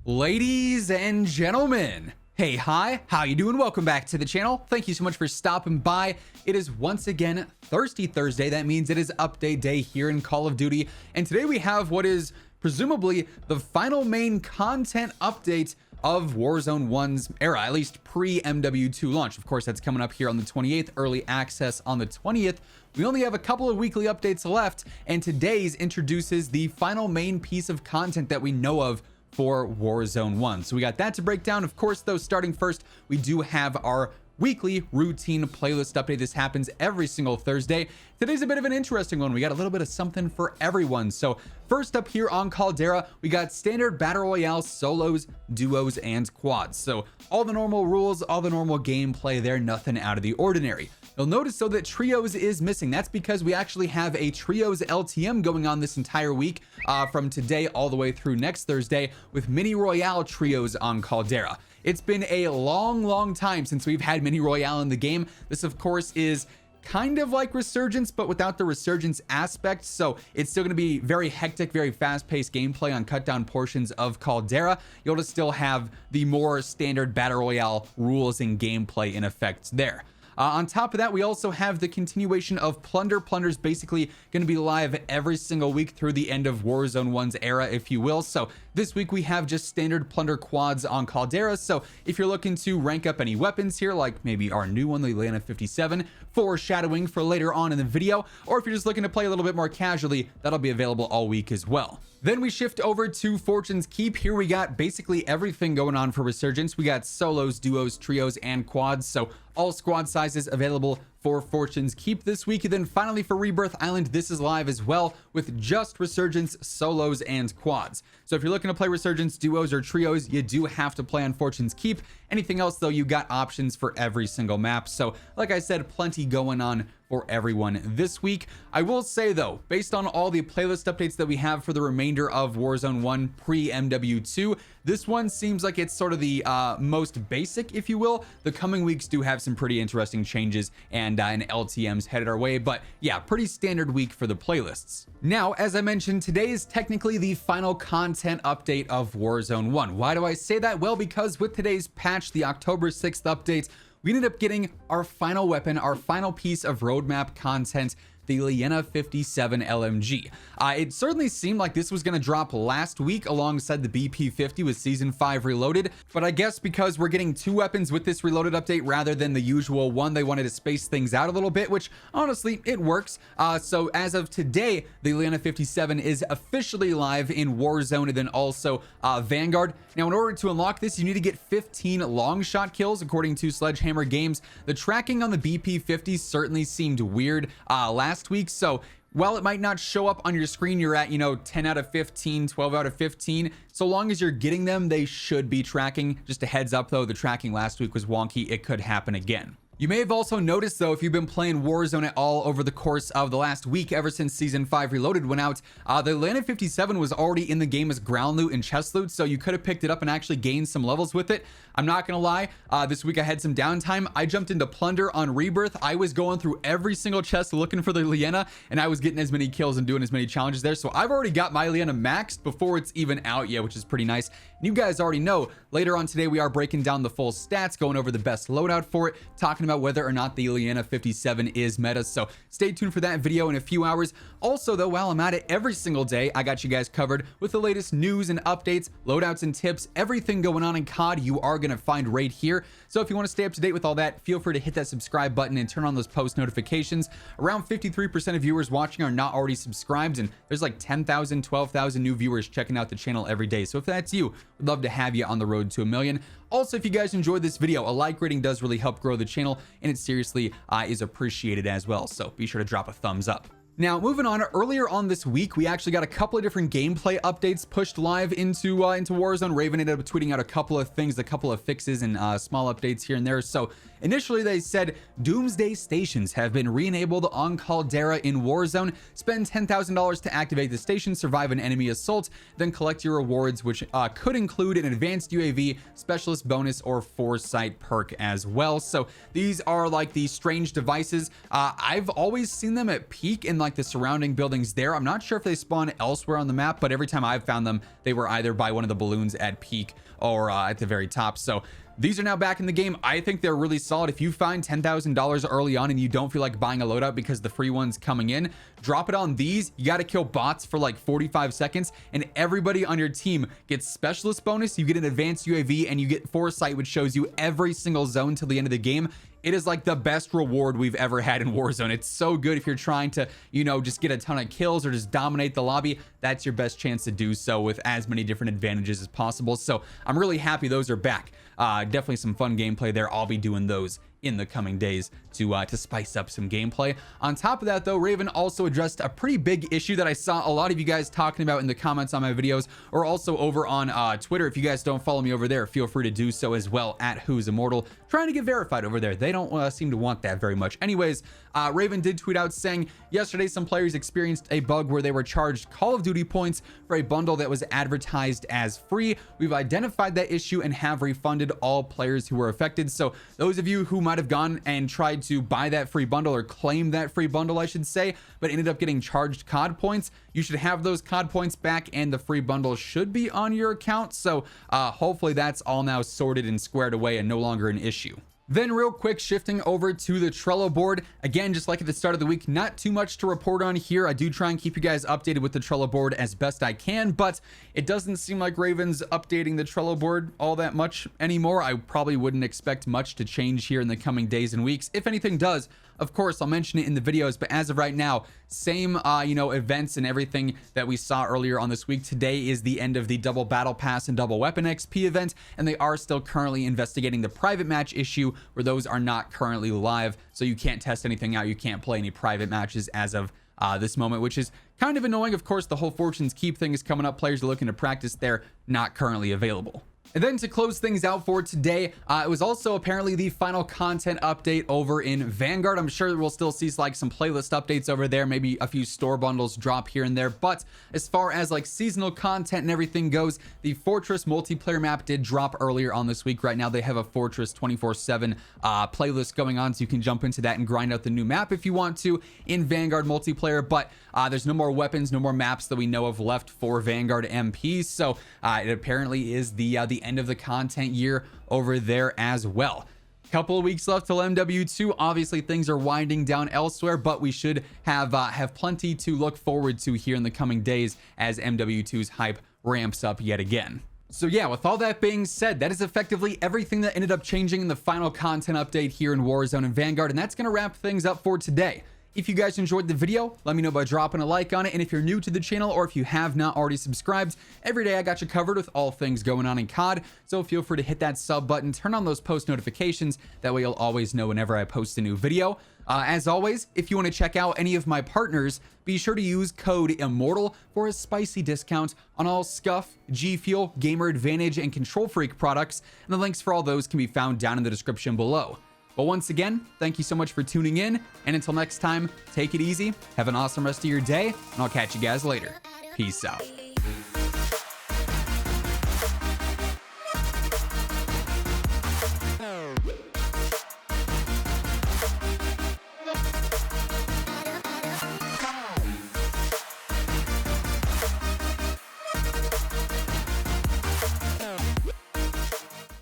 Ladies and gentlemen, hey, hi, how you doing? Welcome back to the channel. Thank you so much for stopping by. It is once again Thirsty Thursday. That means it is update day here in Call of Duty. And today we have what is presumably the final main content update of Warzone 1's era, at least pre-MW2 launch. Of course, that's coming up here on the 28th, early access on the 20th. We only have a couple of weekly updates left, and today's introduces the final main piece of content that we know of for Warzone 1. So we got that to break down. Of course, though, starting first, we do have our weekly routine playlist update. This happens every single Thursday. Today's a bit of an interesting one. We got a little bit of something for everyone. So first up here on Caldera, we got standard battle royale, solos, duos, and quads. So all the normal rules, all the normal gameplay there, nothing out of the ordinary. You'll notice though that trios is missing. That's because we actually have a trios LTM going on this entire week from today all the way through next Thursday with mini royale trios on Caldera. It's been a long time since we've had mini royale in the game. This of course is kind of like Resurgence, but without the Resurgence aspect. So it's still going to be very hectic, very fast-paced gameplay on cut down portions of Caldera. You'll just still have the more standard battle royale rules and gameplay in effect there. On top of that, we also have the continuation of Plunder. Plunder's basically going to be live every single week through the end of Warzone 1's era, if you will. So this week we have just standard Plunder quads on Caldera. So if you're looking to rank up any weapons here, like maybe our new one, the Atlanta 57, foreshadowing for later on in the video, or if you're just looking to play a little bit more casually, that'll be available all week as well. Then we shift over to Fortune's Keep. Here we got basically everything going on for Resurgence. We got solos, duos, trios, and quads. So all squad sizes available for Fortune's Keep this week. And then finally for Rebirth Island, this is live as well with just Resurgence, solos, and quads. So if you're looking to play Resurgence, duos, or trios, you do have to play on Fortune's Keep. Anything else though, you got options for every single map. So like I said, plenty going on for everyone this week. I will say though, based on all the playlist updates that we have for the remainder of Warzone 1 pre-MW2, this one seems like it's sort of the most basic, if you will. The coming weeks do have some pretty interesting changes and LTMs headed our way, but yeah, pretty standard week for the playlists. Now, as I mentioned, today is technically the final content update of Warzone 1. Why do I say that? Well, because with today's patch, the October 6th update, we ended up getting our final weapon, our final piece of roadmap content, the Atlanta 57 LMG. It certainly seemed like this was going to drop last week alongside the BP50 with Season 5 Reloaded, but I guess because we're getting two weapons with this Reloaded update rather than the usual one, they wanted to space things out a little bit, which honestly, it works. So as of today, the Atlanta 57 is officially live in Warzone and then also Vanguard. Now, in order to unlock this, you need to get 15 long shot kills, according to Sledgehammer Games. The tracking on the BP50 certainly seemed weird last week, so while it might not show up on your screen, you're at 10 out of 15, 12 out of 15, so long as you're getting them, they should be tracking. Just a heads up though, the tracking last week was wonky. It could happen again. You may have also noticed though, if you've been playing Warzone at all over the course of the last week, ever since Season 5 Reloaded went out, the Atlanta 57 was already in the game as ground loot and chest loot, so you could have picked it up and actually gained some levels with it. I'm not gonna lie, this week I had some downtime. I jumped into Plunder on Rebirth. I was going through every single chest looking for the Atlanta, and I was getting as many kills and doing as many challenges there, so I've already got my Atlanta maxed before it's even out yet, which is pretty nice. And you guys already know, later on today we are breaking down the full stats, going over the best loadout for it, talking about whether or not the Atlanta 57 is meta, so stay tuned for that video in a few hours. Also though, while I'm at it, every single day I got you guys covered with the latest news and updates, loadouts and tips, everything going on in COD you are going to find right here. So if you want to stay up to date with all that, feel free to hit that subscribe button and turn on those post notifications. Around 53% of viewers watching are not already subscribed, and there's like 10,000, 12,000 new viewers checking out the channel every day. So if that's you, we'd love to have you on the road to 1 million. Also, if you guys enjoyed this video, a like rating does really help grow the channel, and it seriously is appreciated as well. So be sure to drop a thumbs up. Now, moving on, earlier on this week, we actually got a couple of different gameplay updates pushed live into Warzone. Raven ended up tweeting out a couple of things, a couple of fixes and small updates here and there. So Initially, they said Doomsday Stations have been re-enabled on Caldera in Warzone. Spend $10,000 to activate the station, survive an enemy assault, then collect your rewards, which could include an advanced UAV, specialist bonus, or foresight perk as well. So these are like these strange devices. I've always seen them at peak in like the surrounding buildings there. I'm not sure if they spawn elsewhere on the map, but every time I've found them, they were either by one of the balloons at peak or at the very top. So these are now back in the game. I think they're really solid. If you find $10,000 early on and you don't feel like buying a loadout because the free one's coming in, drop it on these. You got to kill bots for like 45 seconds and everybody on your team gets specialist bonus. You get an advanced UAV and you get foresight, which shows you every single zone till the end of the game. It is like the best reward we've ever had in Warzone. It's so good if you're trying to, you know, just get a ton of kills or just dominate the lobby. That's your best chance to do so with as many different advantages as possible. So I'm really happy those are back. Definitely some fun gameplay there. I'll be doing those in the coming days to spice up some gameplay. On top of that, though, Raven also addressed a pretty big issue that I saw a lot of you guys talking about in the comments on my videos, or also over on Twitter. If you guys don't follow me over there, feel free to do so as well at WhosImmortal. Trying to get verified over there. They don't seem to want that very much. Anyways, Raven did tweet out saying, yesterday some players experienced a bug where they were charged Call of Duty points for a bundle that was advertised as free. We've identified that issue and have refunded all players who were affected. So those of you who might have gone and tried to buy that free bundle, or claim that free bundle I should say, but ended up getting charged COD points, you should have those COD points back and the free bundle should be on your account. So hopefully that's all now sorted and squared away and no longer an issue. Then real quick, shifting over to the Trello board. Again, just like at the start of the week, not too much to report on here. I do try and keep you guys updated with the Trello board as best I can, but it doesn't seem like Raven's updating the Trello board all that much anymore. I probably wouldn't expect much to change here in the coming days and weeks. If anything does, of course, I'll mention it in the videos, but as of right now, same, you know, events and everything that we saw earlier on this week. Today is the end of the double battle pass and double weapon XP event, and they are still currently investigating the private match issue where those are not currently live. So you can't test anything out. You can't play any private matches as of this moment, which is kind of annoying. Of course, the whole Fortune's Keep thing is coming up. Players are looking to practice. They're not currently available. And then to close things out for today, it was also apparently the final content update over in Vanguard. I'm sure we'll still see like some playlist updates over there, maybe a few store bundles drop here and there. But as far as like seasonal content and everything goes, the Fortress multiplayer map did drop earlier on this week. Right now they have a Fortress 24/7 playlist going on, so you can jump into that and grind out the new map if you want to in Vanguard multiplayer. But there's no more weapons, no more maps that we know of left for Vanguard MPs. So it apparently is the end of the content year over there as well. Couple of weeks left till MW2. Obviously things are winding down elsewhere, but we should have plenty to look forward to here in the coming days as MW2's hype ramps up yet again. So yeah, with all that being said, that is effectively everything that ended up changing in the final content update here in Warzone and Vanguard, and that's going to wrap things up for today. If you guys enjoyed the video, let me know by dropping a like on it. And if you're new to the channel or if you have not already subscribed, every day I got you covered with all things going on in COD. So feel free to hit that sub button, turn on those post notifications. That way you'll always know whenever I post a new video. As always, if you want to check out any of my partners, be sure to use code IMMORTAL for a spicy discount on all Scuff, G Fuel, Gamer Advantage, and Control Freak products. And the links for all those can be found down in the description below. But once again, thank you so much for tuning in, and until next time, take it easy, have an awesome rest of your day, and I'll catch you guys later. Peace out.